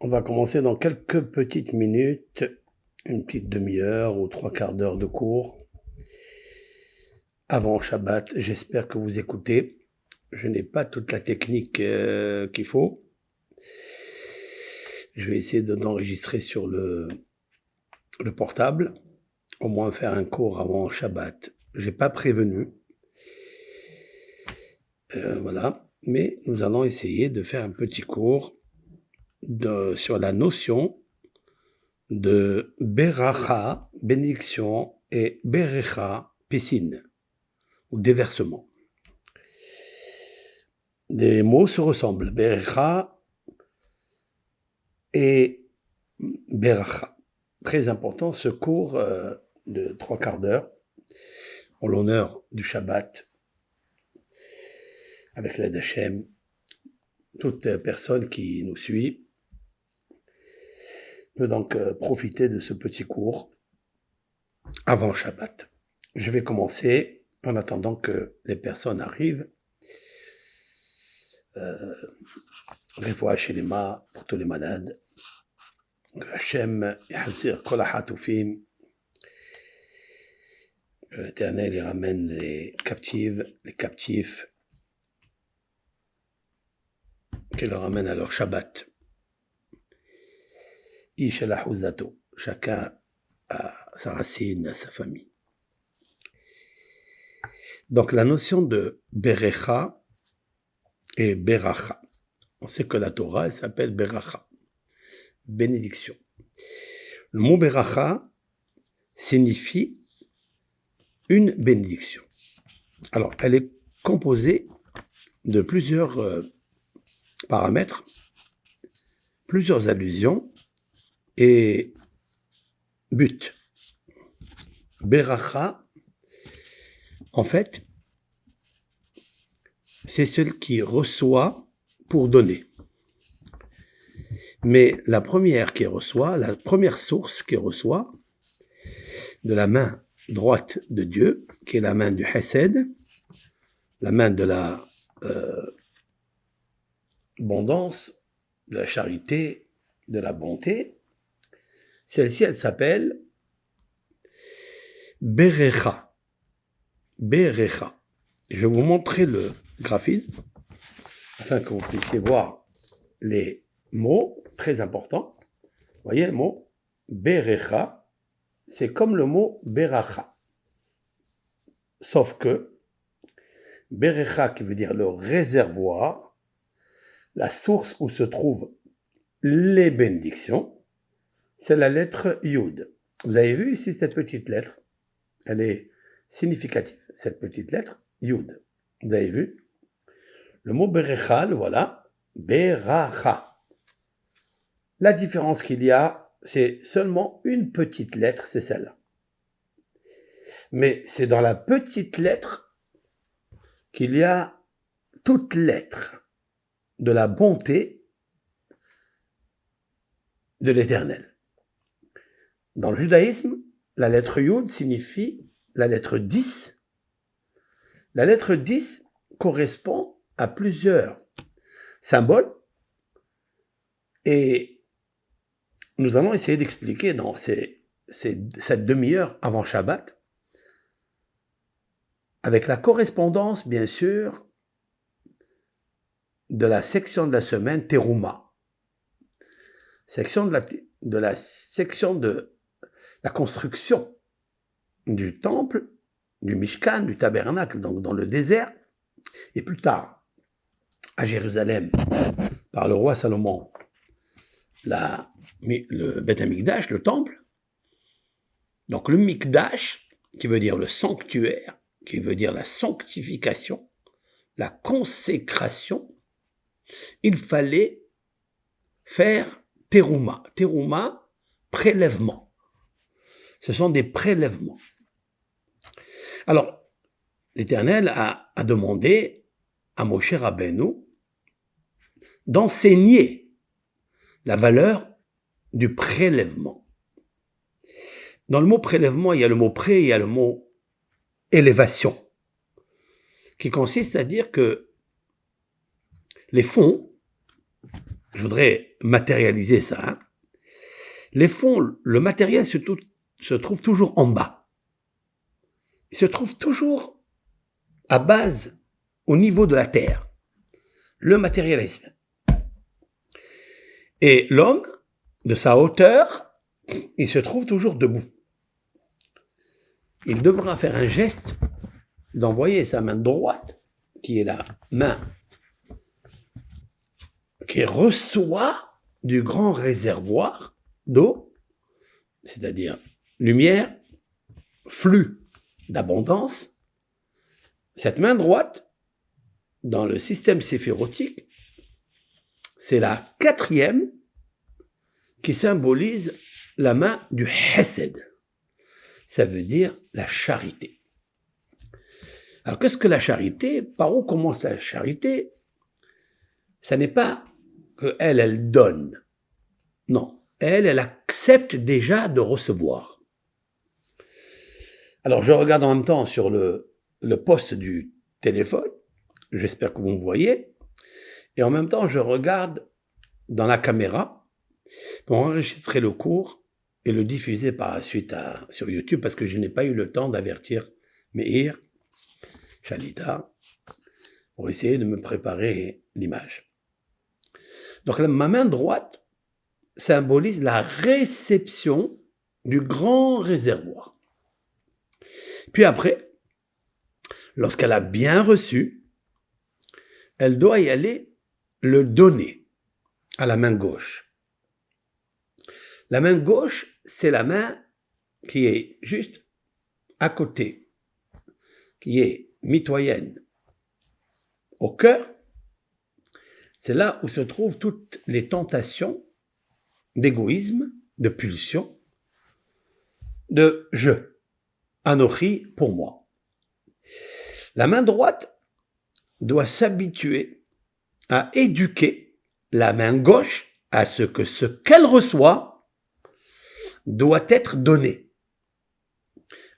On va commencer dans quelques petites minutes, une petite demi-heure ou trois quarts d'heure de cours avant Shabbat. J'espère que vous écoutez. Je n'ai pas toute la technique qu'il faut. Je vais essayer d'enregistrer sur le portable, au moins faire un cours avant Shabbat. J'ai pas prévenu. Voilà. Mais nous allons essayer de faire un petit cours sur la notion de Beracha, bénédiction, et Berecha, piscine, ou déversement. Les mots se ressemblent, Berecha et Beracha. Très important, ce cours de 3 quarts d'heure, en l'honneur du Shabbat, avec l'aide d'Hachem. Toute personne qui nous suit peut donc profiter de ce petit cours avant Shabbat. Je vais commencer en attendant que les personnes arrivent. Refoua Shelema pour tous les malades. Que Hachem yahzir kol hatoufim. Que l'Éternel y ramène les captifs, qu'il leur ramène à leur Shabbat. Ish el ahuzato, chacun a sa racine, à sa famille. Donc la notion de Berecha et Beracha. On sait que la Torah, elle s'appelle Beracha, bénédiction. Le mot Beracha signifie une bénédiction. Alors, elle est composée de plusieurs paramètres, plusieurs allusions et buts. Beracha, en fait, c'est celui qui reçoit pour donner. Mais la première source qui reçoit de la main droite de Dieu, qui est la main du Hesed, la main de la abondance, de la charité, de la bonté, celle-ci, elle s'appelle Berecha. Berecha. Je vais vous montrer le graphisme, afin que vous puissiez voir les mots très importants. Vous voyez le mot Berecha, c'est comme le mot Beracha. Sauf que Berecha, qui veut dire le réservoir, la source où se trouvent les bénédictions, c'est la lettre Yud. Vous avez vu ici cette petite lettre, elle est significative, cette petite lettre Yud. Vous avez vu? Le mot Berecha, le voilà, Beracha. La différence qu'il y a, c'est seulement une petite lettre, c'est celle-là. Mais c'est dans la petite lettre qu'il y a toute lettre de la bonté de l'Éternel. Dans le judaïsme, la lettre Yud signifie la lettre 10. La lettre 10 correspond à plusieurs symboles et nous allons essayer d'expliquer dans cette demi-heure avant Shabbat, avec la correspondance, bien sûr, de la section de la semaine Teruma, section de la construction du temple, du Mishkan, du tabernacle, donc dans le désert, et plus tard, à Jérusalem, par le roi Salomon, le Beth Amikdash, le temple. Donc le Mikdash, qui veut dire le sanctuaire, qui veut dire la sanctification, la consécration, il fallait faire terouma. Terouma, prélèvement. Ce sont des prélèvements. Alors, l'Éternel a demandé à Moshe Rabbeinu d'enseigner la valeur du prélèvement. Dans le mot prélèvement, il y a le mot pré, il y a le mot élévation, qui consiste à dire que les fonds je voudrais matérialiser ça. Hein. Les fonds, le matériel se trouve toujours en bas. Il se trouve toujours à base, au niveau de la terre. Le matérialisme. Et l'homme, de sa hauteur, il se trouve toujours debout. Il devra faire un geste d'envoyer sa main droite, qui est la main qui reçoit du grand réservoir d'eau, c'est-à-dire lumière, flux d'abondance. Cette main droite, dans le système séphirotique, c'est la 4e qui symbolise la main du Hesed. Ça veut dire la charité. Alors qu'est-ce que la charité? Par où commence la charité? Ça n'est pas qu'elle, elle donne. Non, elle accepte déjà de recevoir. Alors je regarde en même temps sur le poste du téléphone, j'espère que vous me voyez, et en même temps je regarde dans la caméra pour enregistrer le cours et le diffuser par la suite sur YouTube parce que je n'ai pas eu le temps d'avertir Meir, Shalita, pour essayer de me préparer l'image. Donc ma main droite symbolise la réception du grand réservoir. Puis après, lorsqu'elle a bien reçu, elle doit y aller le donner à la main gauche. La main gauche, c'est la main qui est juste à côté, qui est mitoyenne au cœur. C'est là où se trouvent toutes les tentations d'égoïsme, de pulsion, de je, anochi pour moi. La main droite doit s'habituer à éduquer la main gauche à ce qu'elle reçoit doit être donné.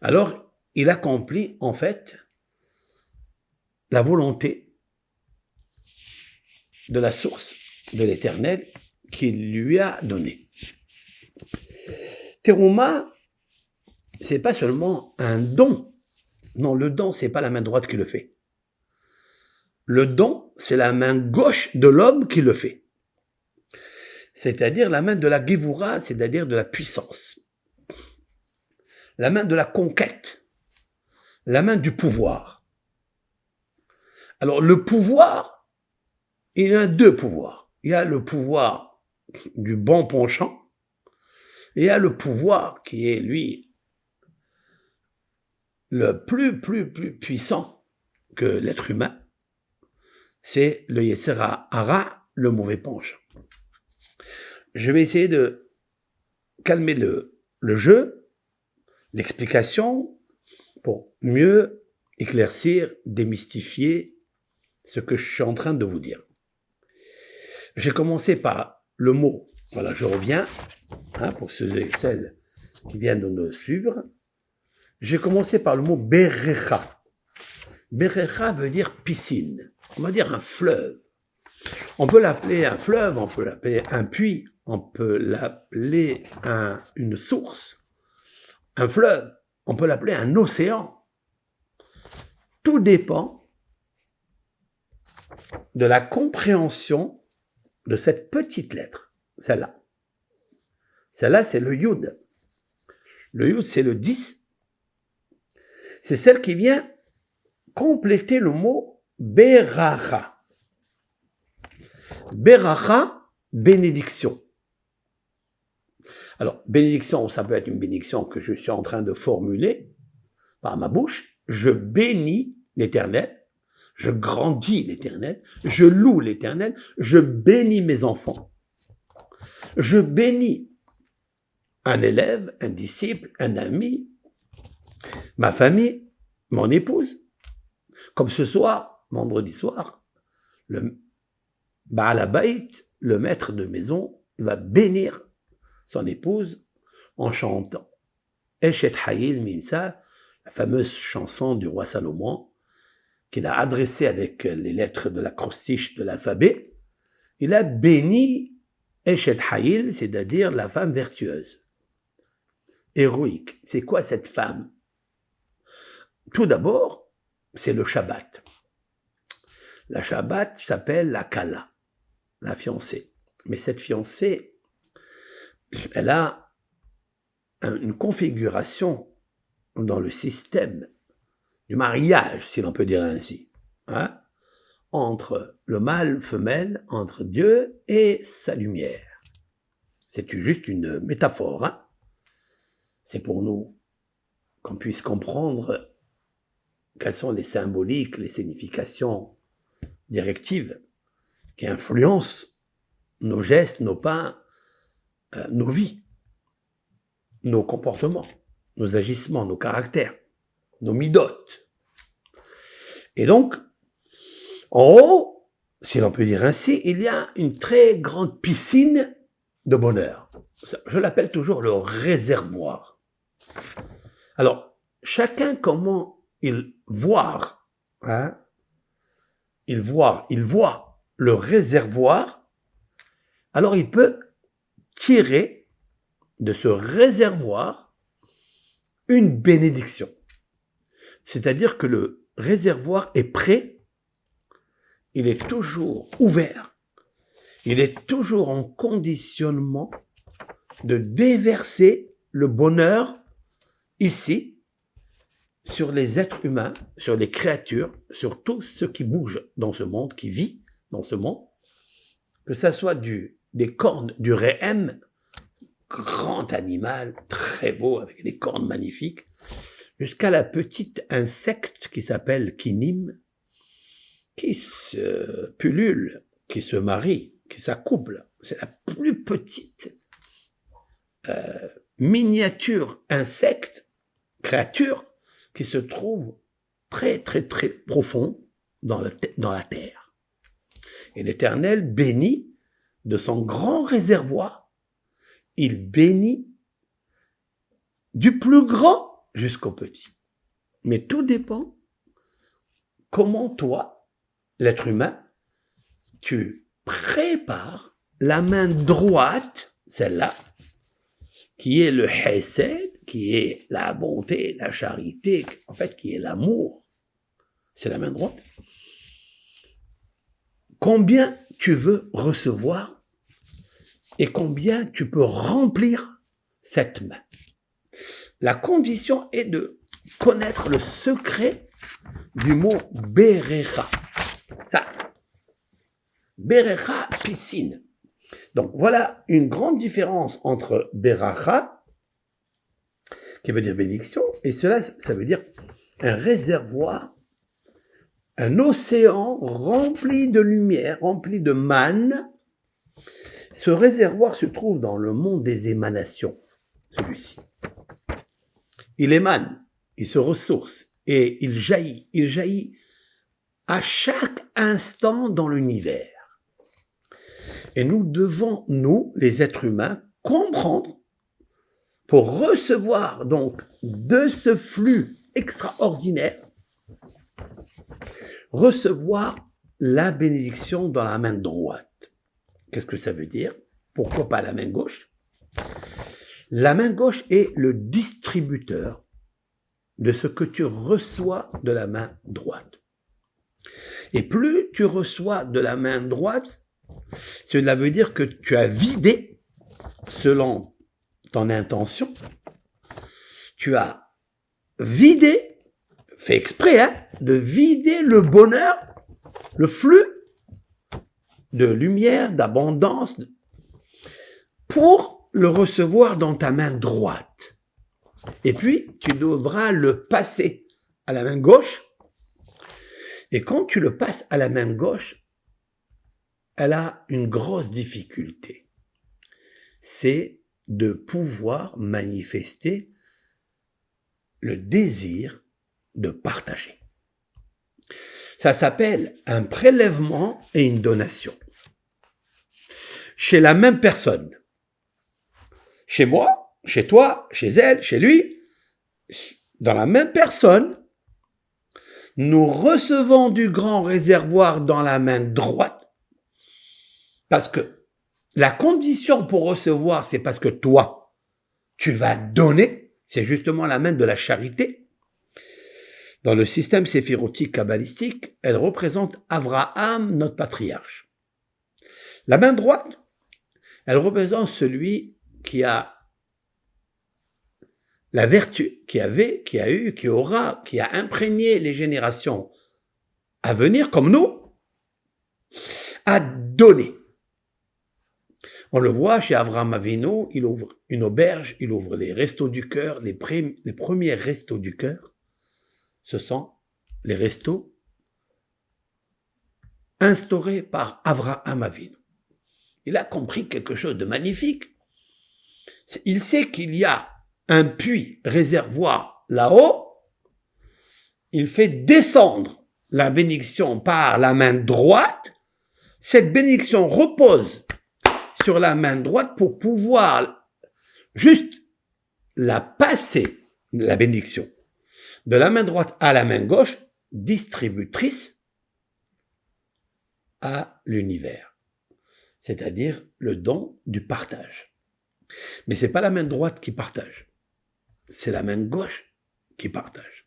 Alors, il accomplit en fait la volonté de la source de l'Éternel qu'il lui a donné. Terouma, c'est pas seulement un don. Non, le don, c'est pas la main droite qui le fait. Le don, c'est la main gauche de l'homme qui le fait. C'est-à-dire la main de la Gévoura, c'est-à-dire de la puissance. La main de la conquête. La main du pouvoir. Alors, le pouvoir, il y a 2 pouvoirs. Il y a le pouvoir du bon penchant, et il y a le pouvoir qui est, lui, le plus puissant que l'être humain, c'est le Yetzer Hara, le mauvais penchant. Je vais essayer de calmer le jeu, l'explication, pour mieux éclaircir, démystifier ce que je suis en train de vous dire. J'ai commencé par le mot, voilà, je reviens, pour ceux et celles qui viennent de nous suivre. J'ai commencé par le mot Berecha. Berecha veut dire piscine, on va dire un fleuve. On peut l'appeler un fleuve, on peut l'appeler un puits, on peut l'appeler une source, un fleuve, on peut l'appeler un océan. Tout dépend de la compréhension de cette petite lettre, celle-là. Celle-là, c'est le Yud. Le Yud, c'est le 10. C'est celle qui vient compléter le mot Beracha. Beracha, bénédiction. Alors, bénédiction, ça peut être une bénédiction que je suis en train de formuler par ma bouche. Je bénis l'Éternel. Je grandis l'Éternel, je loue l'Éternel, je bénis mes enfants. Je bénis un élève, un disciple, un ami, ma famille, mon épouse. Comme ce soir, vendredi soir, le Baal Habayit, le maître de maison, va bénir son épouse en chantant Eshet Hayil Minsa, la fameuse chanson du roi Salomon, qu'il a adressé avec les lettres de l'acrostiche de l'alphabet, il a béni Eshet Haïl, c'est-à-dire la femme vertueuse, héroïque. C'est quoi cette femme? Tout d'abord, c'est le Shabbat. La Shabbat s'appelle la Kala, la fiancée. Mais cette fiancée, elle a une configuration dans le système du mariage, si l'on peut dire ainsi, hein, entre le mâle femelle, entre Dieu et sa lumière. C'est juste une métaphore, hein. C'est pour nous qu'on puisse comprendre quelles sont les symboliques, les significations directives qui influencent nos gestes, nos pas, nos vies, nos comportements, nos agissements, nos caractères, nos midotes. Et donc, en haut, si l'on peut dire ainsi, il y a une très grande piscine de bonheur. Je l'appelle toujours le réservoir. Alors, chacun comment il voit, hein, il voit le réservoir, alors il peut tirer de ce réservoir une bénédiction. C'est-à-dire que le réservoir est prêt, il est toujours ouvert, il est toujours en conditionnement de déverser le bonheur ici, sur les êtres humains, sur les créatures, sur tout ce qui bouge dans ce monde, qui vit dans ce monde, que ça soit des cornes du Rehem, grand animal, très beau, avec des cornes magnifiques, jusqu'à la petite insecte qui s'appelle Kinim, qui se pullule, qui se marie, qui s'accouple. C'est la plus petite miniature insecte, créature, qui se trouve très, très, très profond dans la terre. Et l'Éternel bénit de son grand réservoir, il bénit du plus grand jusqu'au petit. Mais tout dépend comment toi, l'être humain, tu prépares la main droite, celle-là, qui est le Hesed, qui est la bonté, la charité, en fait, qui est l'amour. C'est la main droite. Combien tu veux recevoir et combien tu peux remplir cette main. La condition est de connaître le secret du mot Berecha. Ça, Berecha, piscine. Donc voilà une grande différence entre Beracha, qui veut dire bénédiction, et cela, ça veut dire un réservoir, un océan rempli de lumière, rempli de manne. Ce réservoir se trouve dans le monde des émanations, celui-ci. Il émane, il se ressource et il jaillit à chaque instant dans l'univers. Et nous devons, nous, les êtres humains, comprendre pour recevoir donc de ce flux extraordinaire, recevoir la bénédiction dans la main droite. Qu'est-ce que ça veut dire? Pourquoi pas la main gauche? La main gauche est le distributeur de ce que tu reçois de la main droite. Et plus tu reçois de la main droite, cela veut dire que tu as vidé, selon ton intention, tu as vidé, fait exprès, hein, de vider le bonheur, le flux de lumière, d'abondance, pour le recevoir dans ta main droite. Et puis, tu devras le passer à la main gauche. Et quand tu le passes à la main gauche, elle a une grosse difficulté. C'est de pouvoir manifester le désir de partager. Ça s'appelle un prélèvement et une donation. Chez la même personne. Chez moi, chez toi, chez elle, chez lui, dans la même personne, nous recevons du grand réservoir dans la main droite Parce que la condition pour recevoir, c'est parce que toi, tu vas donner. C'est justement la main de la charité. Dans le système séphirotique kabbalistique, elle représente Abraham, notre patriarche. La main droite, elle représente celui qui a la vertu, qui avait, qui a eu, qui aura, qui a imprégné les générations à venir, comme nous, à donner. On le voit chez Avraham Avinu, il ouvre une auberge, il ouvre les restos du cœur, les premiers restos du cœur, ce sont les restos instaurés par Avraham Avinu. Il a compris quelque chose de magnifique. Il sait qu'il y a un puits réservoir là-haut. Il fait descendre la bénédiction par la main droite. Cette bénédiction repose sur la main droite pour pouvoir juste la passer, la bénédiction, de la main droite à la main gauche, distributrice à l'univers. C'est-à-dire le don du partage. Mais c'est pas la main droite qui partage. C'est la main gauche qui partage.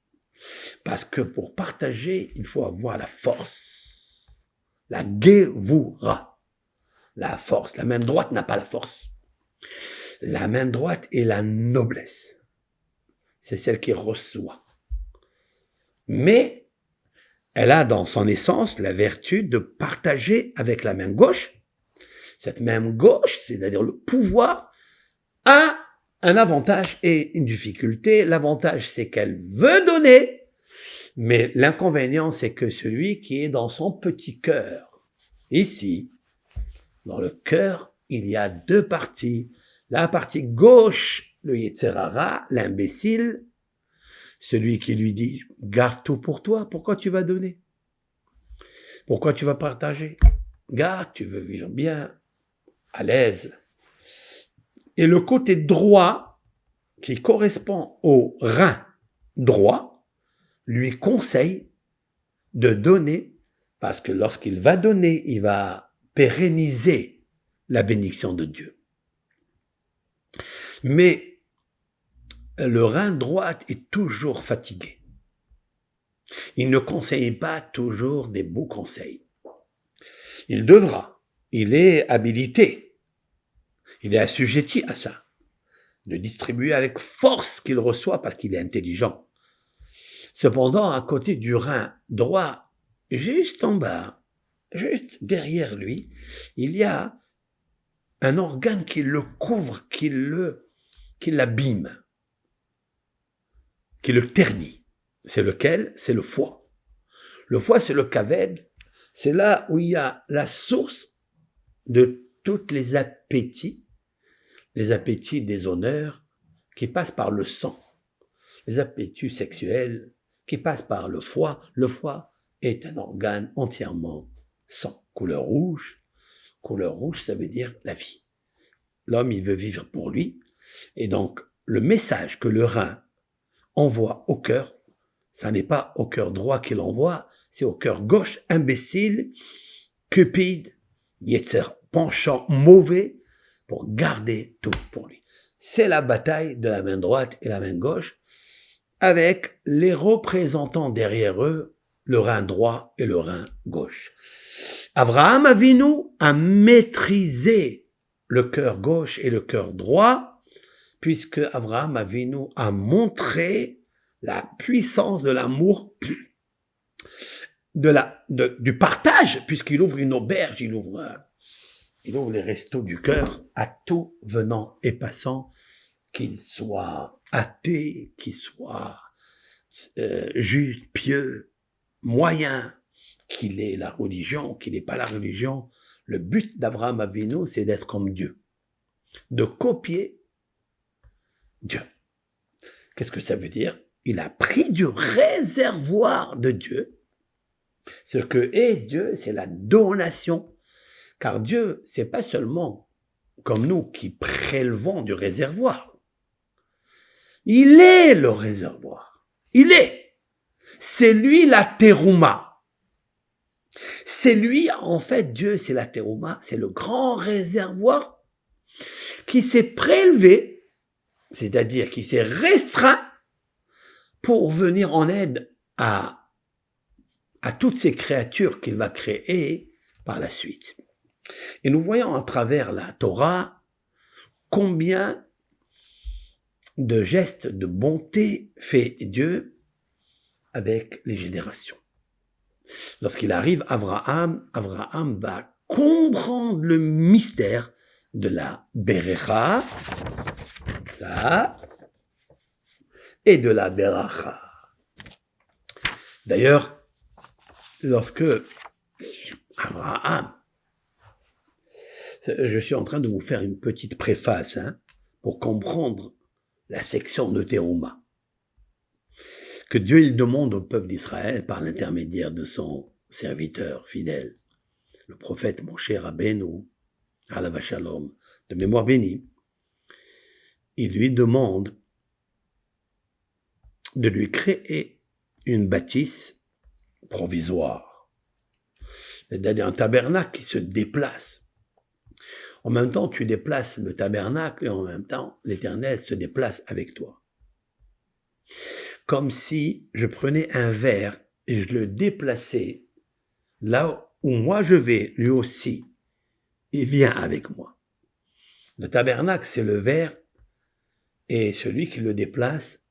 Parce que pour partager, il faut avoir la force. La Gevura. La force. La main droite n'a pas la force. La main droite est la noblesse. C'est celle qui reçoit. Mais elle a dans son essence la vertu de partager avec la main gauche. Cette main gauche, c'est-à-dire le pouvoir, a un avantage et une difficulté. L'avantage, c'est qu'elle veut donner, mais l'inconvénient, c'est que celui qui est dans son petit cœur, ici, dans le cœur, il y a deux parties. La partie gauche, le Yetzer Hara, l'imbécile, celui qui lui dit « Garde tout pour toi, pourquoi tu vas donner? Pourquoi tu vas partager? Garde, tu veux vivre bien, à l'aise. » Et le côté droit, qui correspond au rein droit, lui conseille de donner, parce que lorsqu'il va donner, il va pérenniser la bénédiction de Dieu. Mais le rein droit est toujours fatigué. Il ne conseille pas toujours des beaux conseils. Il devra, il est habilité, il est assujetti à ça, de distribuer avec force qu'il reçoit parce qu'il est intelligent. Cependant, à côté du rein droit, juste en bas, juste derrière lui, il y a un organe qui le couvre, qui l'abîme, qui le ternit. C'est lequel? C'est le foie. Le foie, c'est le kaved. C'est là où il y a la source de tous les appétits des honneurs qui passent par le sang, les appétits sexuels qui passent par le foie. Le foie est un organe entièrement sang, couleur rouge. Couleur rouge, ça veut dire la vie. L'homme, il veut vivre pour lui. Et donc, le message que le rein envoie au cœur, ça n'est pas au cœur droit qu'il envoie, c'est au cœur gauche, imbécile, cupide, yetzer, penchant mauvais, pour garder tout pour lui. C'est la bataille de la main droite et la main gauche, avec les représentants derrière eux, le rein droit et le rein gauche. Avraham Avinu a maîtrisé le cœur gauche et le cœur droit, puisque Avraham Avinu a montré la puissance de l'amour, du partage, puisqu'il ouvre une auberge, il ouvre les restos du cœur à tout venant et passant, qu'il soit athée, qu'il soit juste, pieux, moyen, qu'il ait la religion, qu'il n'ait pas la religion. Le but d'Avraham Avinu, c'est d'être comme Dieu, de copier Dieu. Qu'est-ce que ça veut dire? Il a pris du réservoir de Dieu. Ce que est Dieu, c'est la donation. Car Dieu, c'est pas seulement comme nous qui prélevons du réservoir. Il est le réservoir. Il est. C'est lui la terouma. C'est lui, en fait, Dieu, c'est la terouma, c'est le grand réservoir qui s'est prélevé, c'est-à-dire qui s'est restreint pour venir en aide à toutes ces créatures qu'il va créer par la suite. Et nous voyons à travers la Torah combien de gestes de bonté fait Dieu avec les générations. Lorsqu'il arrive Abraham va comprendre le mystère de la Berecha, ça, et de la Beracha. D'ailleurs, lorsque Abraham, je suis en train de vous faire une petite préface pour comprendre la section de Terouma, que Dieu il demande au peuple d'Israël par l'intermédiaire de son serviteur fidèle, le prophète Moshe Rabbeinu, Alav Shalom, de mémoire bénie. Il lui demande de lui créer une bâtisse provisoire, c'est-à-dire un tabernacle qui se déplace. En même temps, tu déplaces le tabernacle et en même temps, l'Éternel se déplace avec toi. Comme si je prenais un verre et je le déplaçais là où moi je vais, lui aussi, il vient avec moi. Le tabernacle, c'est le verre et celui qui le déplace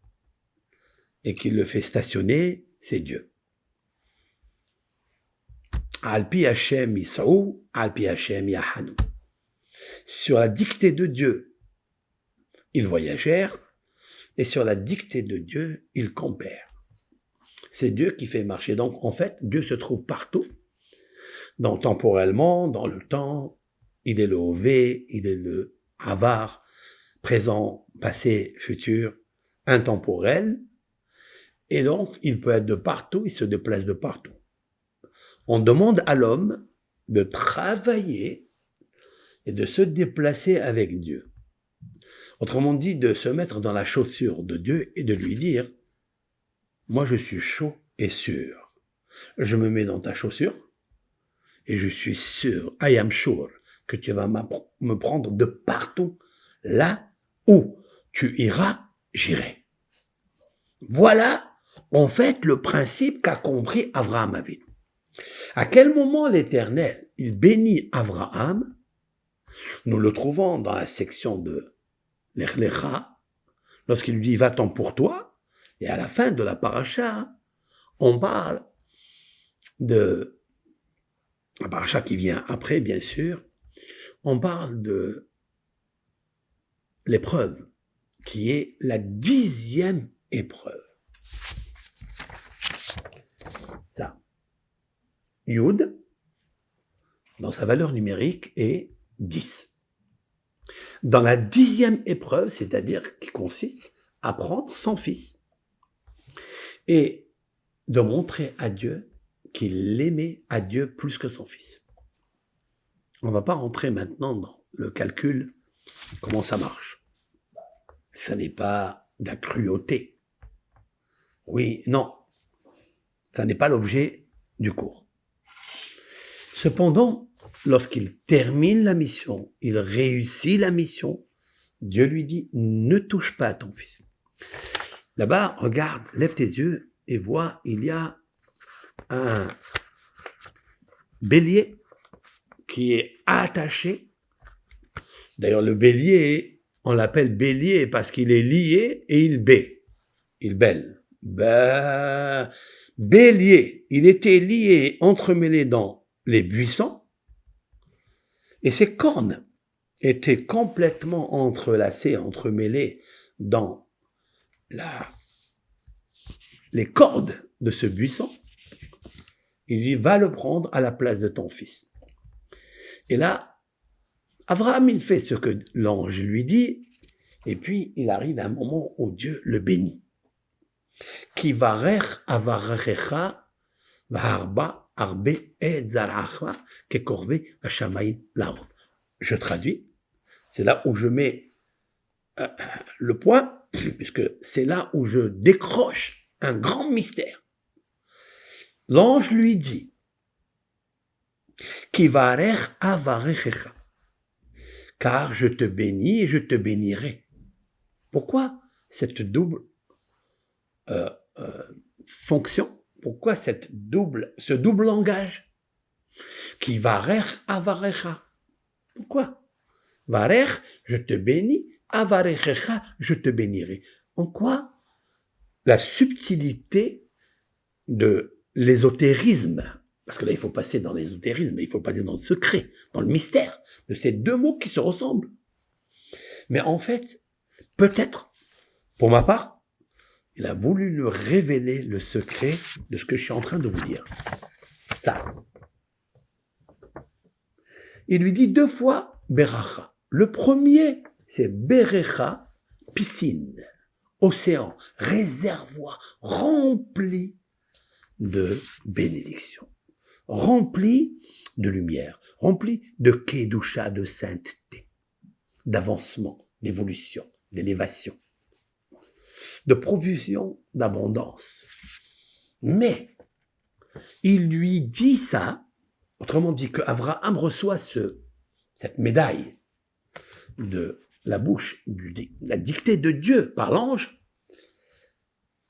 et qui le fait stationner, c'est Dieu. Alpi Hashem Yisraou, Alpi Hashem Yahanu. Sur la dictée de Dieu, ils voyagèrent, et sur la dictée de Dieu, ils campèrent. C'est Dieu qui fait marcher. Donc, en fait, Dieu se trouve partout, temporellement, dans le temps. Il est le Hové, il est le Avar, présent, passé, futur, intemporel. Et donc, il peut être de partout, il se déplace de partout. On demande à l'homme de travailler et de se déplacer avec Dieu. Autrement dit, de se mettre dans la chaussure de Dieu et de lui dire « Moi, je suis chaud et sûr. Je me mets dans ta chaussure et je suis sûr, I am sure, que tu vas me prendre de partout. Là où tu iras, j'irai. » Voilà, en fait, le principe qu'a compris Avraham Avinu. À quel moment l'Éternel, il bénit Avraham? Nous le trouvons dans la section de Lech Lecha, lorsqu'il lui dit « Va-t'en pour toi », et à la fin de la paracha, on parle de la paracha qui vient après, bien sûr, on parle de l'épreuve, qui est la 10e épreuve. Ça. Yud, dans sa valeur numérique, est 10. Dans la 10e épreuve, c'est-à-dire qui consiste à prendre son fils et de montrer à Dieu qu'il aimait à Dieu plus que son fils. On ne va pas rentrer maintenant dans le calcul, comment ça marche. Ce n'est pas de la cruauté. Oui, non, ça n'est pas l'objet du cours. Cependant, lorsqu'il termine la mission, il réussit la mission, Dieu lui dit « Ne touche pas à ton fils ». Là-bas, regarde, lève tes yeux et vois, il y a un bélier qui est attaché. D'ailleurs, le bélier, on l'appelle bélier parce qu'il est lié et il bêt. Il bêle. Bélier, il était lié, entremêlé dans les buissons, et ses cornes étaient complètement entrelacées, entremêlées dans les cordes de ce buisson. Il dit, va le prendre à la place de ton fils. Et là, Abraham, il fait ce que l'ange lui dit, et puis il arrive à un moment où Dieu le bénit. Ki varech avarecha vaharba arbe et zaracha kekorve hashamayim laor. Je traduis, c'est là où je mets le point, puisque c'est là où je décroche un grand mystère. L'ange lui dit, Kivarech avarechecha. Car je te bénis et je te bénirai. Pourquoi cette double fonction? Pourquoi ce double langage? Kivarech avarecha. Pourquoi? Varech, je te bénis, avarechecha, je te bénirai. En quoi la subtilité de l'ésotérisme, parce que là il faut passer dans l'ésotérisme, il faut passer dans le secret, dans le mystère de ces deux mots qui se ressemblent. Mais en fait, peut-être, pour ma part, il a voulu nous révéler le secret de ce que je suis en train de vous dire. Ça. Il lui dit 2 fois Beracha. Le premier, c'est Berecha, piscine, océan, réservoir rempli de bénédiction, rempli de lumière, rempli de kedusha, de sainteté, d'avancement, d'évolution, d'élévation, de provision, d'abondance. Mais il lui dit ça, autrement dit que Abraham reçoit cette médaille de la bouche, la dictée de Dieu par l'ange,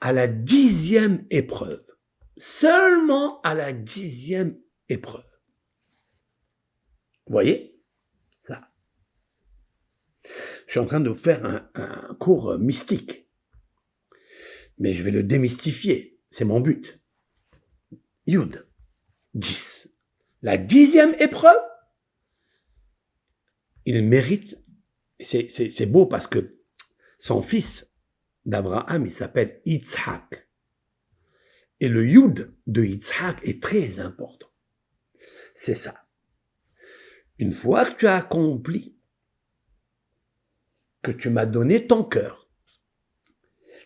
à la 10e épreuve. Seulement à la 10e épreuve. Vous voyez ça? Je suis en train de vous faire un cours mystique. Mais je vais le démystifier. C'est mon but. Yud. 10. La 10e épreuve, il mérite. C'est beau parce que son fils d'Abraham, il s'appelle Yitzhak. Et le Yud de Yitzhak est très important. C'est ça. Une fois que tu as accompli, que tu m'as donné ton cœur,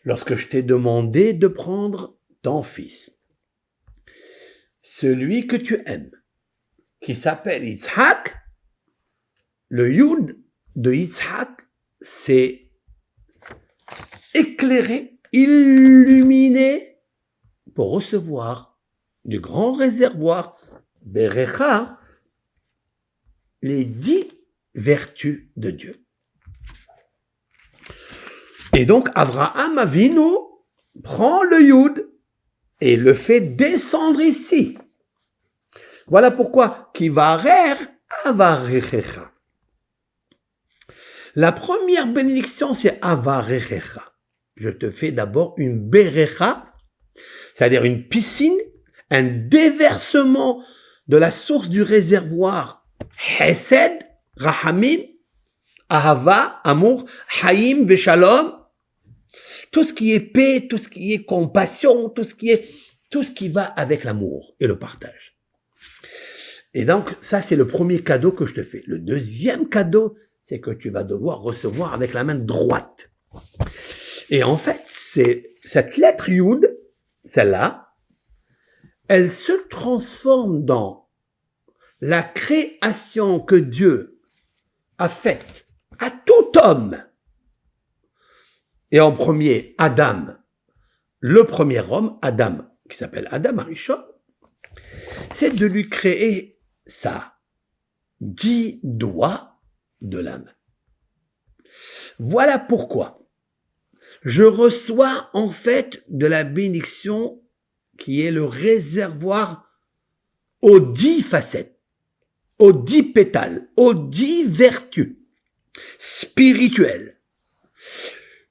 lorsque je t'ai demandé de prendre ton fils, celui que tu aimes, qui s'appelle Yitzhak, le Yud de Yitzhak, c'est éclairé, illuminé, pour recevoir du grand réservoir Berecha, les 10 vertus de Dieu. Et donc, Avraham Avinu prend le Yud et le fait descendre ici. Voilà pourquoi Kivarer Avarechecha. La première bénédiction, c'est Avarechecha. Je te fais d'abord une Berecha, c'est-à-dire une piscine, un déversement de la source du réservoir Hesed, Rahamim, Ahava, amour, Haïm, Veshalom, tout ce qui est paix, tout ce qui est compassion, tout ce qui va avec l'amour et le partage. Et donc, ça, c'est le premier cadeau que je te fais. Le deuxième cadeau, c'est que tu vas devoir recevoir avec la main droite. Et en fait, c'est cette lettre Yud, celle-là, elle se transforme dans la création que Dieu a faite à tout homme. Et en premier, Adam, le premier homme, Adam, qui s'appelle Adam Arishon, c'est de lui créer ça, 10 doigts de la main. Voilà pourquoi je reçois en fait de la bénédiction qui est le réservoir aux 10 facettes, aux 10 pétales, aux 10 vertus spirituelles.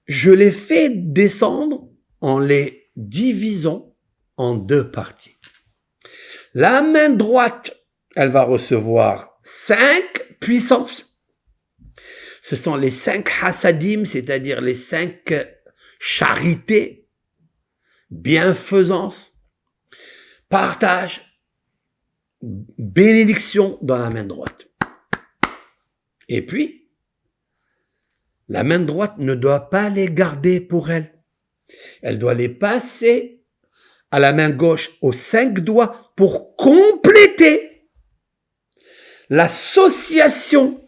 Je les fais descendre en les divisant en 2 parties. La main droite, elle va recevoir 5 puissances. Ce sont les 5 hasadim, c'est-à-dire les 5 charités, bienfaisance, partage, bénédiction dans la main droite. Et puis, la main droite ne doit pas les garder pour elle. Elle doit les passer à la main gauche aux 5 doigts pour compléter l'association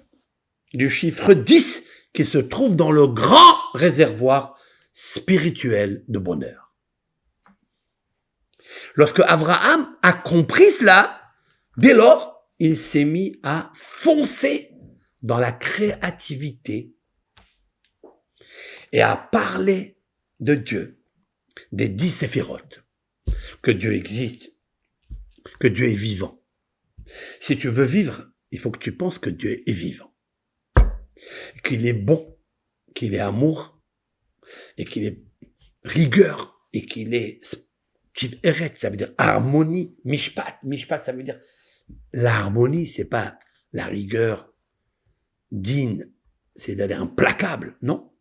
du chiffre 10 qui se trouve dans le grand réservoir spirituel de bonheur. Lorsque Abraham a compris cela, dès lors, il s'est mis à foncer dans la créativité et à parler de Dieu, des 10 séphirotes, que Dieu existe, que Dieu est vivant. Si tu veux vivre, il faut que tu penses que Dieu est vivant, qu'il est bon, qu'il est amour, et qu'il est rigueur, et qu'il est eret, ça veut dire harmonie, mishpat. Mishpat, ça veut dire l'harmonie, c'est pas la rigueur digne, c'est-à-dire implacable, non.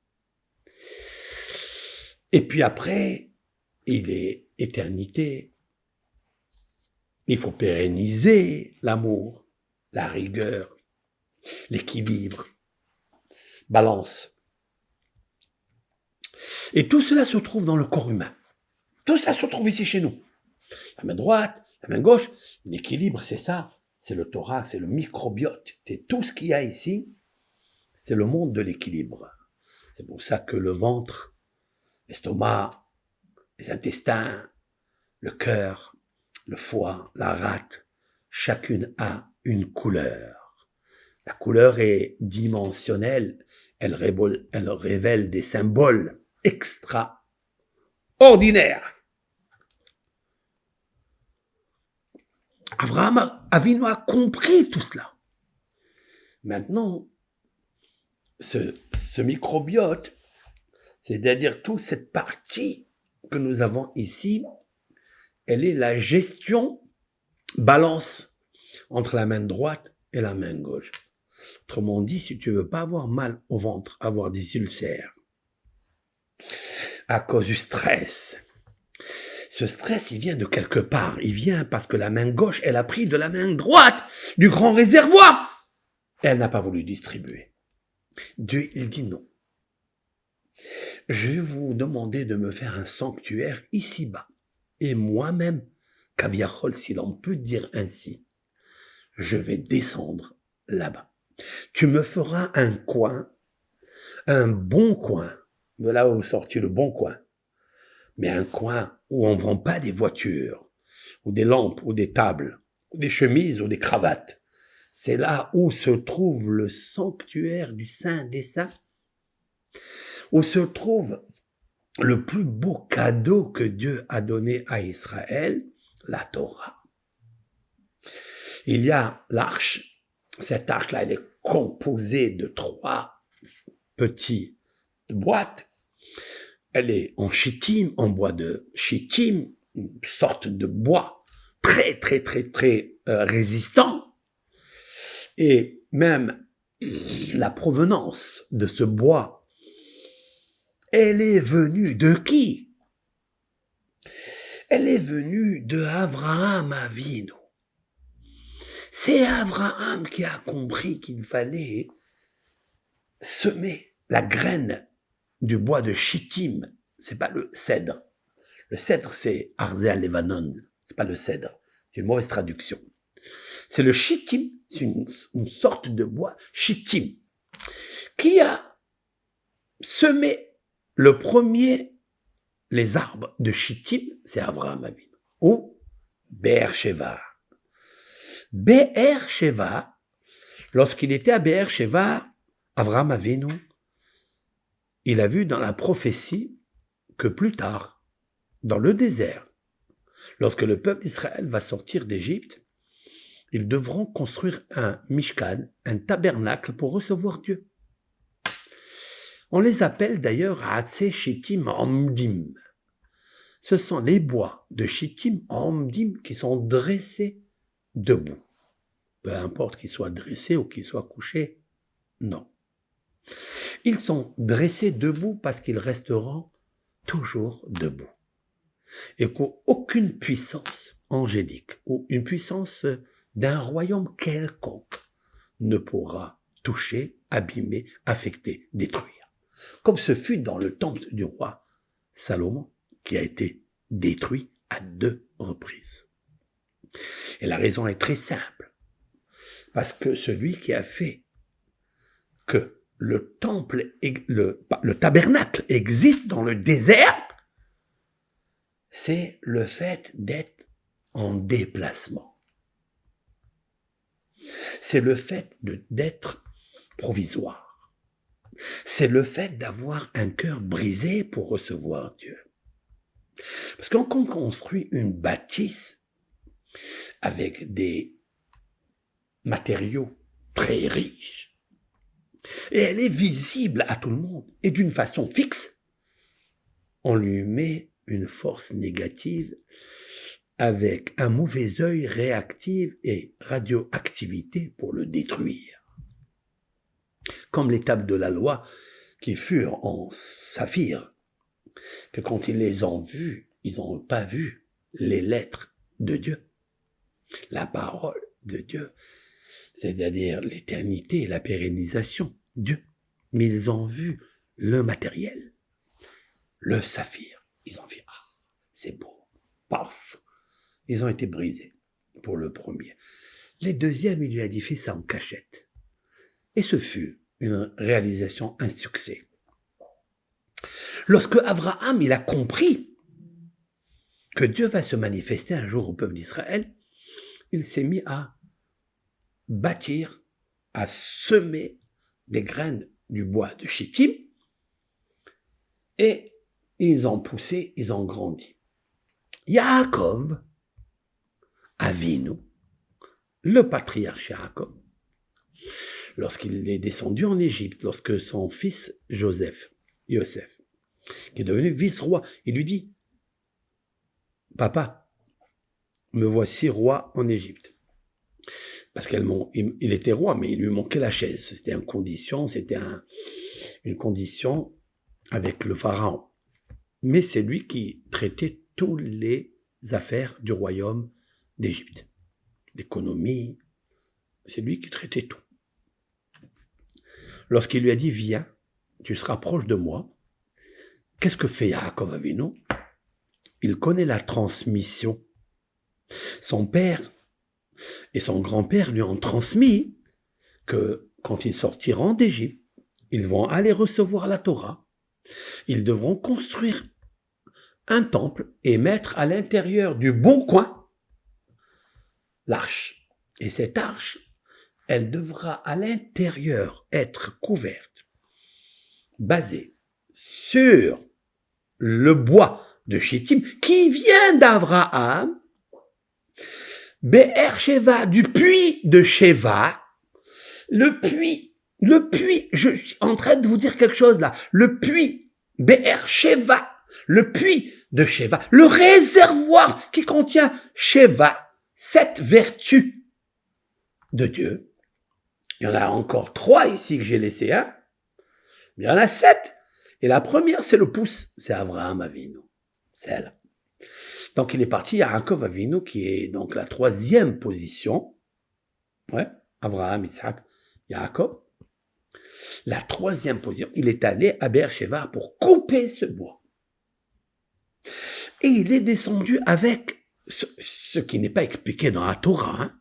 Et puis après, il est éternité. Il faut pérenniser l'amour, la rigueur, l'équilibre, balance. Et tout cela se trouve dans le corps humain. Tout ça se trouve ici chez nous. La main droite, la main gauche, l'équilibre, c'est ça. C'est le thorax, c'est le microbiote. C'est tout ce qu'il y a ici. C'est le monde de l'équilibre. C'est pour ça que le ventre, l'estomac, les intestins, le cœur, le foie, la rate, chacune a une couleur. La couleur est dimensionnelle. Elle révèle des symboles extraordinaires. Abraham Avinu a compris tout cela. Maintenant, ce microbiote, c'est-à-dire toute cette partie que nous avons ici, elle est la gestion balance entre la main droite et la main gauche. Autrement dit, si tu veux pas avoir mal au ventre, avoir des ulcères, à cause du stress, ce stress, il vient de quelque part. Il vient parce que la main gauche, elle a pris de la main droite, du grand réservoir. Elle n'a pas voulu distribuer. Dieu, il dit non. Je vais vous demander de me faire un sanctuaire ici-bas. Et moi-même, Kaviachol, si l'on peut dire ainsi, je vais descendre là-bas. Tu me feras un coin, un bon coin, de là où est sorti le bon coin, mais un coin où on vend pas des voitures, ou des lampes, ou des tables, ou des chemises, ou des cravates. C'est là où se trouve le sanctuaire du Saint des Saints, où se trouve le plus beau cadeau que Dieu a donné à Israël, la Torah. Il y a l'arche. Cette arche-là, elle est composée de 3 petites boîtes. Elle est en chittim, en bois de chittim, une sorte de bois très résistant. Et même la provenance de ce bois, elle est venue de qui? Elle est venue de Abraham Avinu. C'est Abraham qui a compris qu'il fallait semer la graine du bois de chittim. C'est pas le cèdre. Le cèdre, c'est Arzea Levanon. C'est pas le cèdre. C'est une mauvaise traduction. C'est le chittim. C'est une sorte de bois chittim qui a semé le premier, les arbres de chittim, c'est Abraham Avinu. Ou Be'er Sheva. Be'er Sheva, lorsqu'il était à Be'er Sheva, Abraham Avinu, il a vu dans la prophétie que plus tard, dans le désert, lorsque le peuple d'Israël va sortir d'Égypte, ils devront construire un mishkan, un tabernacle pour recevoir Dieu. On les appelle d'ailleurs Hatzé Shittim Amdim. Ce sont les bois de Shittim Amdim qui sont dressés debout. Peu importe qu'ils soient dressés ou qu'ils soient couchés, non. Ils sont dressés debout parce qu'ils resteront toujours debout. Et qu'aucune puissance angélique ou une puissance d'un royaume quelconque ne pourra toucher, abîmer, affecter, détruire. Comme ce fut dans le temple du roi Salomon, qui a été détruit à 2 reprises. Et la raison est très simple. Parce que celui qui a fait que le temple, le tabernacle existe dans le désert, c'est le fait d'être en déplacement. C'est le fait d'être provisoire. C'est le fait d'avoir un cœur brisé pour recevoir Dieu. Parce que quand on construit une bâtisse avec des matériaux très riches, et elle est visible à tout le monde, et d'une façon fixe, on lui met une force négative avec un mauvais œil réactif et radioactivité pour le détruire. Comme les tables de la loi qui furent en saphir, que quand ils les ont vues, ils n'ont pas vu les lettres de Dieu, la parole de Dieu, c'est-à-dire l'éternité et la pérennisation, Dieu. Mais ils ont vu le matériel, le saphir. Ils ont vu, ah, c'est beau, paf. Ils ont été brisés pour le premier. Les deuxièmes, il lui a dit, fais ça en cachette. Et ce fut une réalisation, un succès. Lorsque Abraham, il a compris que Dieu va se manifester un jour au peuple d'Israël, il s'est mis à bâtir, à semer des graines du bois de Chittim, et ils ont poussé, ils ont grandi. Yaakov, Avinu, le patriarche Yaakov, lorsqu'il est descendu en Égypte, lorsque son fils Yosef, qui est devenu vice-roi, il lui dit, papa, me voici roi en Égypte. Parce qu'il était roi, mais il lui manquait la chaise. C'était une condition avec le pharaon. Mais c'est lui qui traitait toutes les affaires du royaume d'Égypte. L'économie, c'est lui qui traitait tout. Lorsqu'il lui a dit, viens, tu seras proche de moi, qu'est-ce que fait Yaakov Avinu? Il connaît la transmission. Son père et son grand-père lui ont transmis que quand ils sortiront d'Égypte, ils vont aller recevoir la Torah. Ils devront construire un temple et mettre à l'intérieur du bon coin l'arche. Et cette arche, elle devra à l'intérieur être couverte, basée sur le bois de Chittim qui vient d'Abraham, Be'er Sheva, du puits de Sheva, le puits, je suis en train de vous dire quelque chose là, le puits, Be'er Sheva, le puits de Sheva, le réservoir qui contient Sheva, cette vertu de Dieu. Il y en a encore 3 ici que j'ai laissé un, mais il y en a 7. Et la première, c'est le pouce, c'est Abraham Avinu, c'est elle. Donc il est parti à Yaakov Avinu, qui est donc la 3e position. Ouais, Abraham, Isaac, Yaakov. La 3e position, il est allé à Beer-Sheva pour couper ce bois. Et il est descendu avec ce qui n'est pas expliqué dans la Torah. Hein.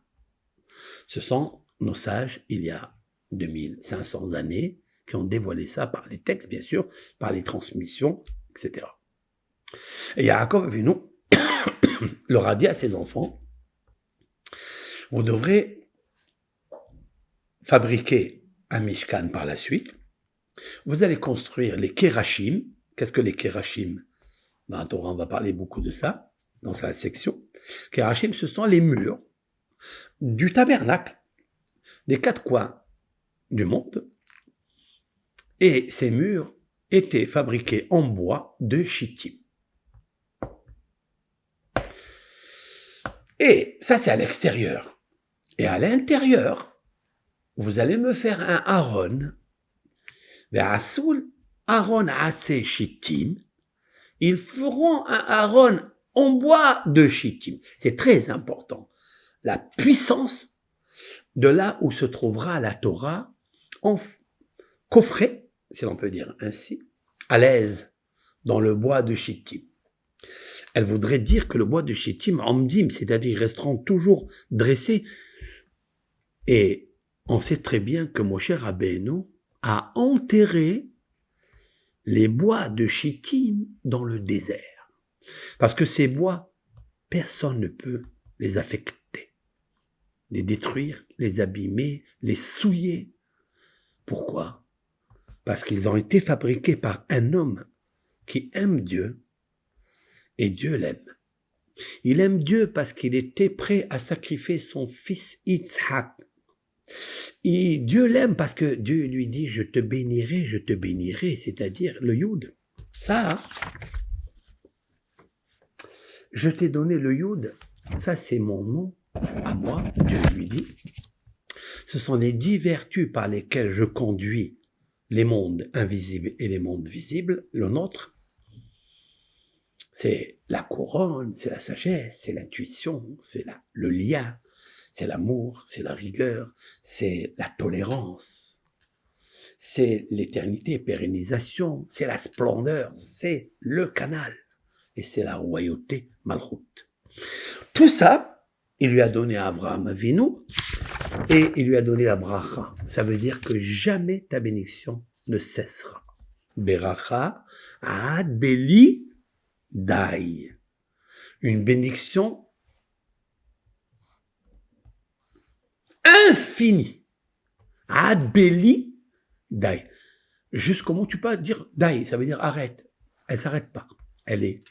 Ce sont nos sages, il y a 2500 années, qui ont dévoilé ça par les textes, bien sûr, par les transmissions, etc. Et Yaakov Avinu leur a dit à ses enfants, vous devrez fabriquer un Mishkan par la suite, vous allez construire les Kerachim. Qu'est-ce que les Kerachim? Dans la Torah, on va parler beaucoup de ça, dans sa section. Kerachim, ce sont les murs du tabernacle, des 4 coins du monde, et ces murs étaient fabriqués en bois de Chittim. Et ça, c'est à l'extérieur. Et à l'intérieur, vous allez me faire un Aaron. Ve'asul Aaron Aseh Chittim. Ils feront un Aaron en bois de Chittim. C'est très important. La puissance de là où se trouvera la Torah en coffret, si l'on peut dire ainsi, à l'aise dans le bois de Chittim. Elle voudrait dire que le bois de Chittim, amdim, c'est-à-dire ils resteront toujours dressés. Et on sait très bien que Moshe Rabbeinu a enterré les bois de Chittim dans le désert. Parce que ces bois, personne ne peut les affecter. les détruire, les abîmer, les souiller. Pourquoi? Parce qu'ils ont été fabriqués par un homme qui aime Dieu et Dieu l'aime. Il aime Dieu parce qu'il était prêt à sacrifier son fils Yitzhak. Et Dieu l'aime parce que Dieu lui dit « je te bénirai », c'est-à-dire le Yud. Ça, je t'ai donné le Yud, ça c'est mon nom à moi, Dieu lui dit. Ce sont les 10 vertus par lesquelles je conduis les mondes invisibles et les mondes visibles, le nôtre. C'est la couronne, c'est la sagesse, c'est l'intuition, c'est le lien, c'est l'amour, c'est la rigueur, c'est la tolérance, c'est l'éternité, pérennisation, c'est la splendeur, c'est le canal et c'est la royauté, Malchut. Tout ça, il lui a donné à Abraham Avinu et il lui a donné la bracha. Ça veut dire que jamais ta bénédiction ne cessera. Beracha ad beli dai. Une bénédiction infinie. Ad beli dai. Juste comment tu peux dire dai, ça veut dire arrête. Elle s'arrête pas. Elle est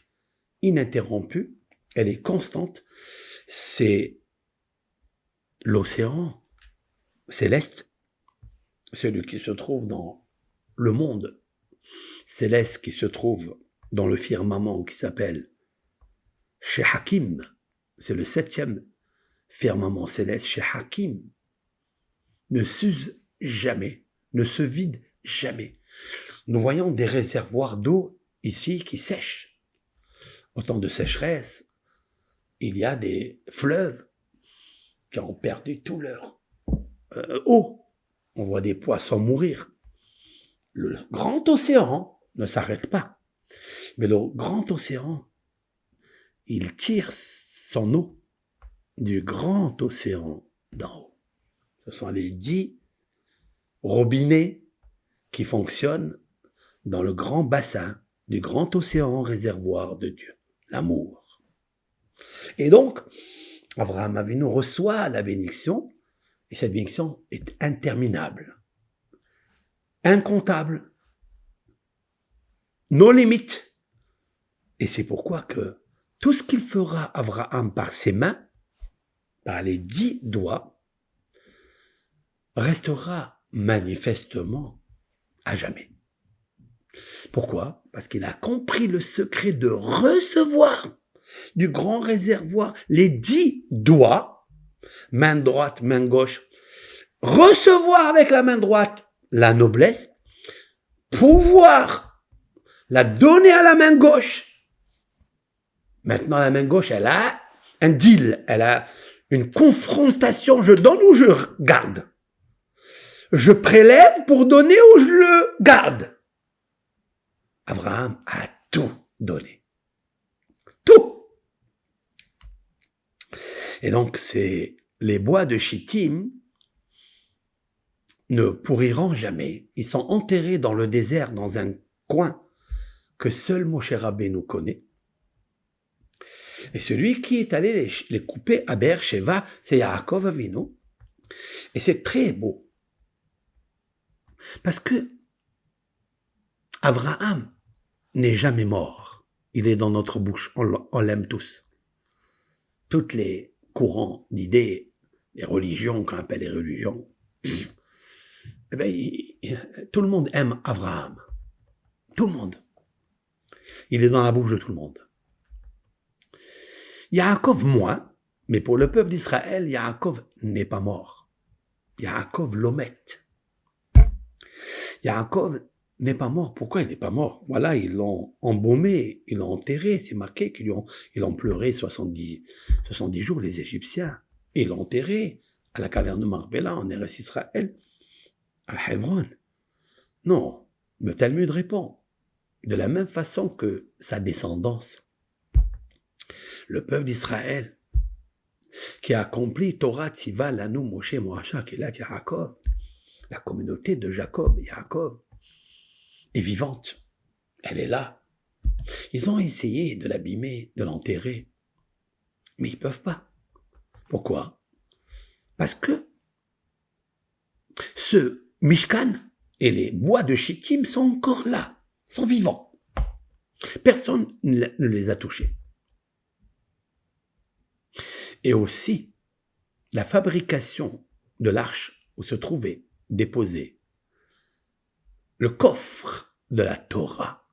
ininterrompue, elle est constante. C'est l'océan céleste, celui qui se trouve dans le monde céleste qui se trouve dans le firmament qui s'appelle Shehakim, c'est le 7e firmament céleste, Shehakim, ne s'use jamais, ne se vide jamais. Nous voyons des réservoirs d'eau ici qui sèchent. Au temps de sécheresse, il y a des fleuves qui ont perdu tout leur eau. On voit des poissons mourir. Le grand océan ne s'arrête pas. Mais le grand océan, il tire son eau du grand océan d'en haut. Ce sont les 10 robinets qui fonctionnent dans le grand bassin du grand océan réservoir de Dieu, l'amour. Et donc, Abraham Avinu reçoit la bénédiction, et cette bénédiction est interminable, incontable, nos limites. Et c'est pourquoi que tout ce qu'il fera Abraham par ses mains, par les 10 doigts, restera manifestement à jamais. Pourquoi? Parce qu'il a compris le secret de recevoir du grand réservoir les 10 doigts, main droite, main gauche, recevoir avec la main droite la noblesse, pouvoir la donner à la main gauche. Maintenant, la main gauche, elle a un deal, elle a une confrontation, je donne ou je garde. Je prélève pour donner ou je le garde. Abraham a tout donné. Tout. Et donc, c'est les bois de Chittim ne pourriront jamais. Ils sont enterrés dans le désert, dans un coin que seul Moshe Rabbeinu connaît. Et celui qui est allé les couper à Beer-Sheva, c'est Yaakov Avinu. Et c'est très beau. Parce que Abraham n'est jamais mort. Il est dans notre bouche. On l'aime tous. Toutes les courants d'idées, les religions, qu'on appelle les religions, eh bien, tout le monde aime Abraham. Tout le monde. Il est dans la bouche de tout le monde. Yaakov moins, mais pour le peuple d'Israël, Yaakov n'est pas mort. Yaakov l'omet. Yaakov n'est pas mort. Pourquoi il n'est pas mort? Voilà, ils l'ont embaumé, ils l'ont enterré. C'est marqué qu'ils ont pleuré 70 jours, les Égyptiens. Et ils l'ont enterré à la caverne de Marbella, en Eretz Israël, à Hebron. Non, le Talmud répond. De la même façon que sa descendance, le peuple d'Israël, qui a accompli Torah Tziva Lanu Moshe Moacha Kelat Yaakov, la communauté de Jacob, Yaakov, est vivante. Elle est là. Ils ont essayé de l'abîmer, de l'enterrer, mais ils peuvent pas. Pourquoi? Parce que ce Mishkan et les bois de Shittim sont encore là, sont vivants. Personne ne les a touchés. Et aussi, la fabrication de l'arche où se trouvait déposé le coffre de la Torah,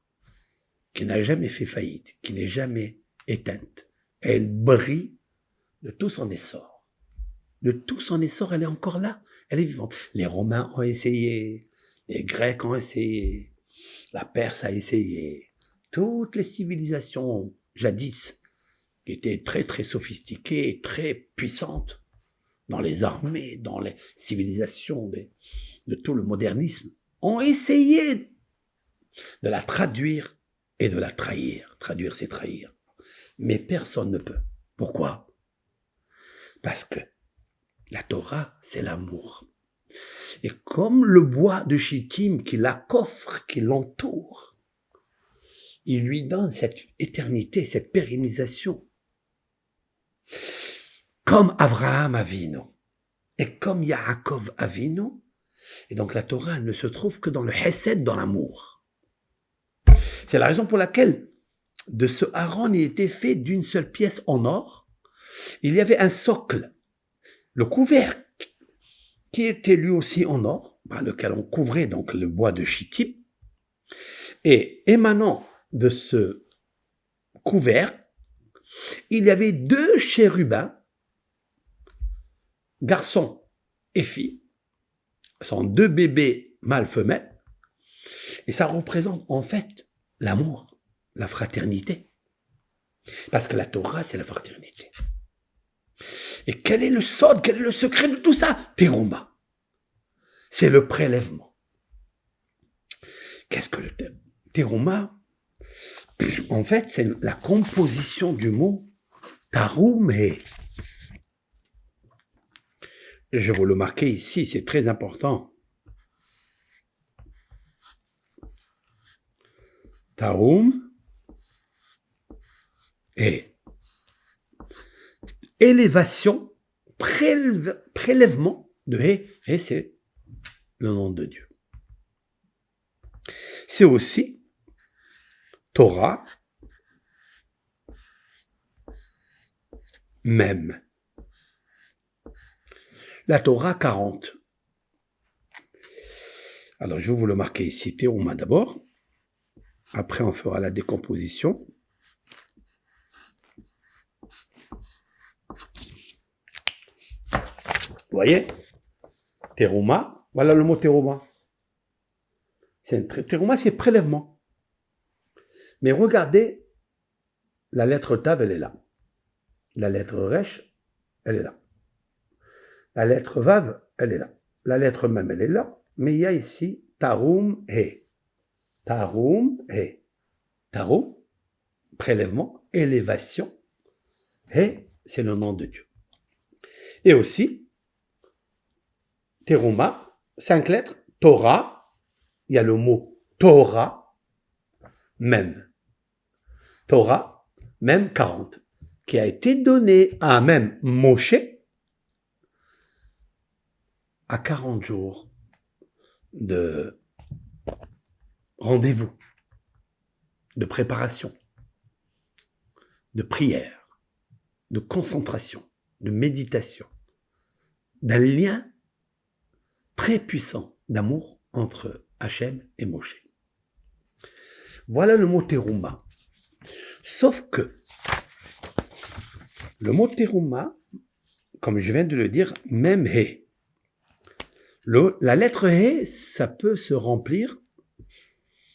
qui n'a jamais fait faillite, qui n'est jamais éteinte. Elle brille de tout son essor. De tout son essor, elle est encore là, elle est vivante. Les Romains ont essayé, les Grecs ont essayé, la Perse a essayé. Toutes les civilisations jadis, qui étaient très très sophistiquées, très puissantes, dans les armées, dans les civilisations de tout le modernisme, ont essayé de la traduire et de la trahir. Traduire, c'est trahir. Mais personne ne peut. Pourquoi? Parce que la Torah, c'est l'amour. Et comme le bois de Shittim qui la coffre, qui l'entoure, il lui donne cette éternité, cette pérennisation. Comme Avraham Avinu et comme Yaakov Avinu. Et donc la Torah ne se trouve que dans le Hesed, dans l'amour. C'est la raison pour laquelle de ce Aaron, il était fait d'une seule pièce en or. Il y avait un socle, le couvercle, qui était lui aussi en or, par lequel on couvrait donc le bois de Shittim. Et émanant de ce couvercle, il y avait 2 chérubins, garçons et filles, sont 2 bébés mâles-femelles, et ça représente en fait l'amour, la fraternité. Parce que la Torah, c'est la fraternité. Et quel est le sod, quel est le secret de tout ça? Terouma. C'est le prélèvement. Qu'est-ce que le Terouma? En fait, c'est la composition du mot taroumé. Je vous le marquer ici, c'est très important. Taroum et élévation, prélèvement de Hé, et c'est le nom de Dieu. C'est aussi Torah, même. La Torah 40. Alors, je vais vous le marquer ici, Terouma d'abord. Après, on fera la décomposition. Vous voyez? Terouma, voilà le mot Terouma. Terouma, c'est prélèvement. Mais regardez, la lettre Tav, elle est là. La lettre Resh, elle est là. La lettre Vav, elle est là. La lettre Mem, elle est là. Mais il y a ici Taroum He. Taroum He. Taroum, prélèvement, élévation. He, c'est le nom de Dieu. Et aussi, Terouma, 5 lettres, Torah, il y a le mot Torah, même. Torah, même 40, qui a été donné à même Moshe à 40 jours de rendez-vous, de préparation, de prière, de concentration, de méditation, d'un lien très puissant d'amour entre Hachem et Moshe. Voilà le mot Terouma. Sauf que le mot Terouma, comme je viens de le dire, même He. La lettre He, ça peut se remplir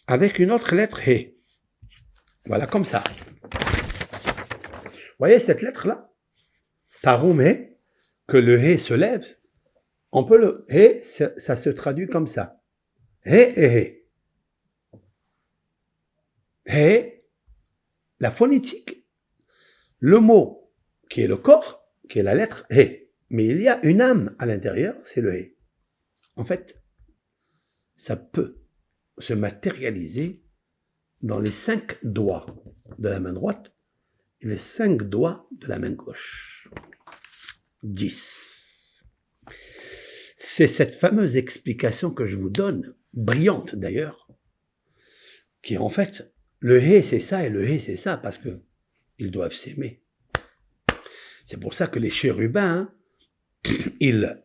avec une autre lettre He. Voilà, comme ça. Vous voyez cette lettre-là? Taroum He, que le He se lève. On peut le He, ça se traduit comme ça. He et He. He, la phonétique, le mot qui est le corps, qui est la lettre He. Mais il y a une âme à l'intérieur, c'est le He. En fait, ça peut se matérialiser dans les 5 doigts de la main droite et les 5 doigts de la main gauche. 10. C'est cette fameuse explication que je vous donne, brillante d'ailleurs, qui est en fait, le hé c'est ça et le hé c'est ça, parce que ils doivent s'aimer. C'est pour ça que les chérubins, ils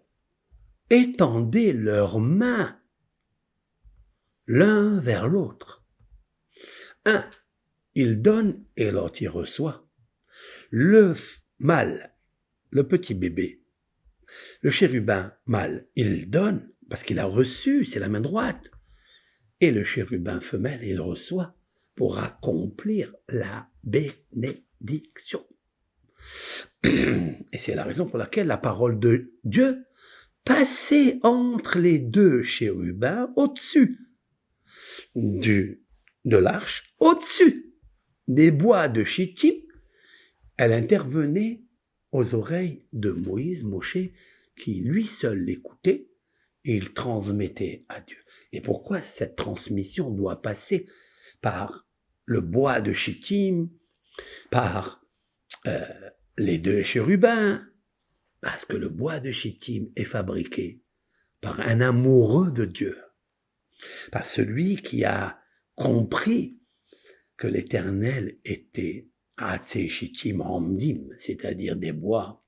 étendaient leurs mains l'un vers l'autre. Un, il donne et l'autre il reçoit. Le mâle, le petit bébé, le chérubin mâle, il donne parce qu'il a reçu, c'est la main droite. Et le chérubin femelle, il reçoit pour accomplir la bénédiction. Et c'est la raison pour laquelle la parole de Dieu passait entre les deux chérubins au-dessus de l'arche, au-dessus des bois de Chittim. Elle intervenait aux oreilles de Moïse, Moshe, qui lui seul l'écoutait et il transmettait à Dieu. Et pourquoi cette transmission doit passer par le bois de Chittim, par les deux chérubins? Parce que le bois de Chittim est fabriqué par un amoureux de Dieu, par celui qui a compris que l'Éternel était Atzé Chittim Hamdim, c'est-à-dire des bois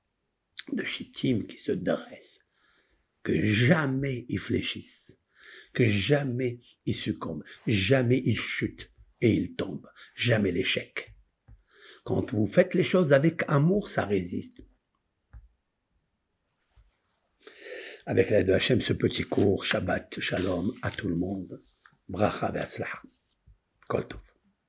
de Chittim qui se dressent, que jamais ils fléchissent, que jamais ils succombent, jamais ils chutent et ils tombent, jamais l'échec. Quand vous faites les choses avec amour, ça résiste. Avec l'aide de Hachem, ce petit cours, Shabbat, Shalom à tout le monde. Bracha ve'atzlacha. Kol tov.